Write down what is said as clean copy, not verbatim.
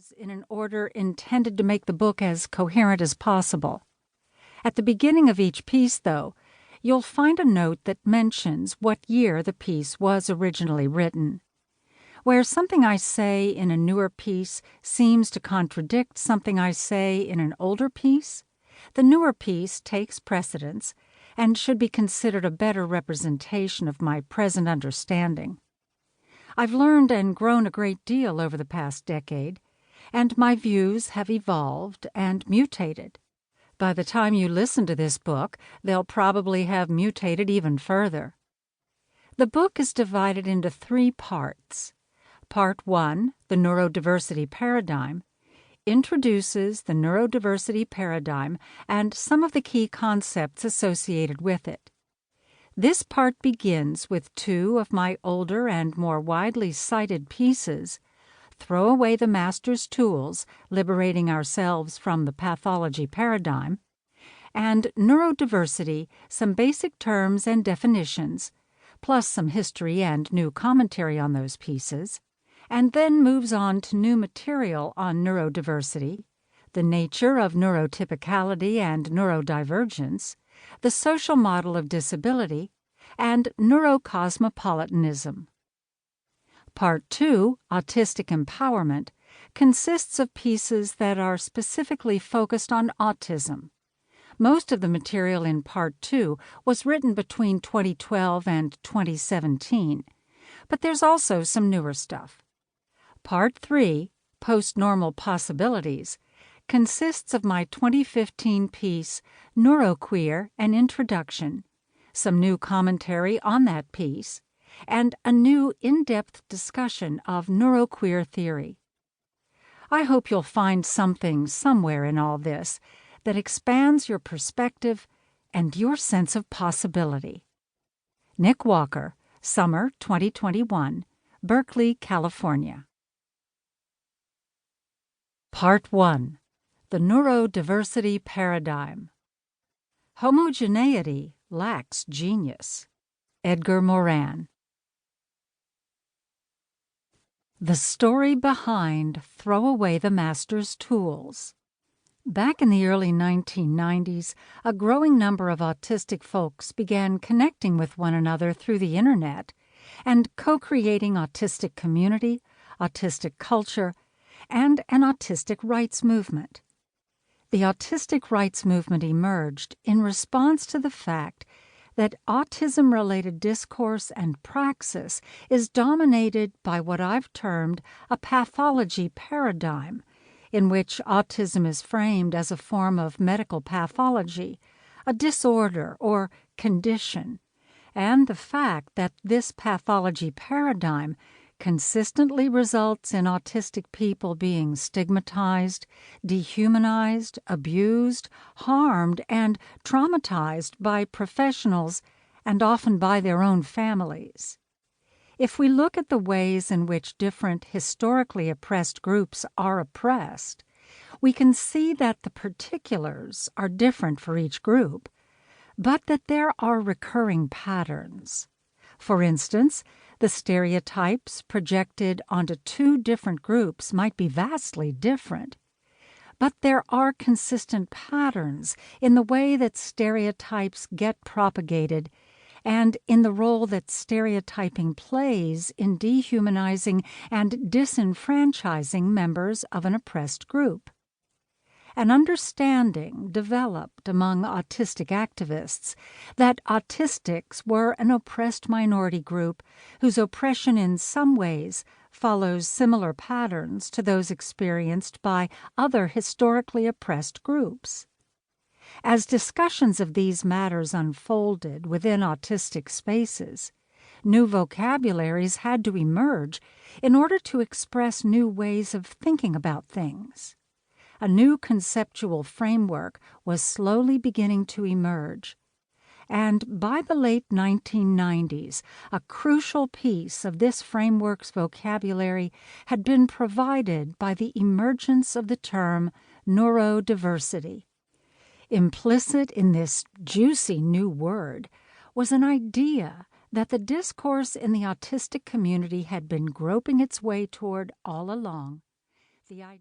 chapters in an order intended to make the book as coherent as possible. At the beginning of each piece, though, you'll find a note that mentions what year the piece was originally written. Where something I say in a newer piece seems to contradict something I say in an older piece, the newer piece takes precedence and should be considered a better representation of my present understanding. I've learned and grown a great deal over the past decade, and my views have evolved and mutated. By the time you listen to this book, they'll probably have mutated even further. The book is divided into 3 parts. Part 1, the Neurodiversity Paradigm, introduces the neurodiversity paradigm and some of the key concepts associated with it. This part begins with 2 of my older and more widely cited pieces, Throw Away the Master's Tools, Liberating Ourselves from the Pathology Paradigm, and Neurodiversity, Some Basic Terms and Definitions, plus some history and new commentary on those pieces, and then moves on to new material on neurodiversity, the nature of neurotypicality and neurodivergence, the social model of disability, and neurocosmopolitanism. Part 2, Autistic Empowerment, consists of pieces that are specifically focused on autism. Most of the material in Part 2 was written between 2012 and 2017, but there's also some newer stuff. Part 3, Postnormal Possibilities, consists of my 2015 piece, Neuroqueer, An Introduction, some new commentary on that piece, and a new in-depth discussion of Neuroqueer Theory. I hope you'll find something somewhere in all this that expands your perspective and your sense of possibility. Nick Walker, Summer 2021, Berkeley, California. Part 1, the Neurodiversity Paradigm. Homogeneity lacks genius. Edgar Morin. The story behind Throw Away the Master's Tools. Back in the early 1990s, a growing number of autistic folks began connecting with one another through the internet and co-creating autistic community, autistic culture, and an autistic rights movement. The autistic rights movement emerged in response to the fact that autism-related discourse and praxis is dominated by what I've termed a pathology paradigm, in which autism is framed as a form of medical pathology, a disorder or condition, and the fact that this pathology paradigm consistently results in autistic people being stigmatized, dehumanized, abused, harmed, and traumatized by professionals and often by their own families. If we look at the ways in which different historically oppressed groups are oppressed, we can see that the particulars are different for each group, but that there are recurring patterns. For instance, the stereotypes projected onto 2 different groups might be vastly different, but there are consistent patterns in the way that stereotypes get propagated and in the role that stereotyping plays in dehumanizing and disenfranchising members of an oppressed group. An understanding developed among autistic activists that autistics were an oppressed minority group whose oppression in some ways follows similar patterns to those experienced by other historically oppressed groups. As discussions of these matters unfolded within autistic spaces, new vocabularies had to emerge in order to express new ways of thinking about things. A new conceptual framework was slowly beginning to emerge, and by the late 1990s, a crucial piece of this framework's vocabulary had been provided by the emergence of the term neurodiversity. Implicit in this juicy new word was an idea that the discourse in the autistic community had been groping its way toward all along. The idea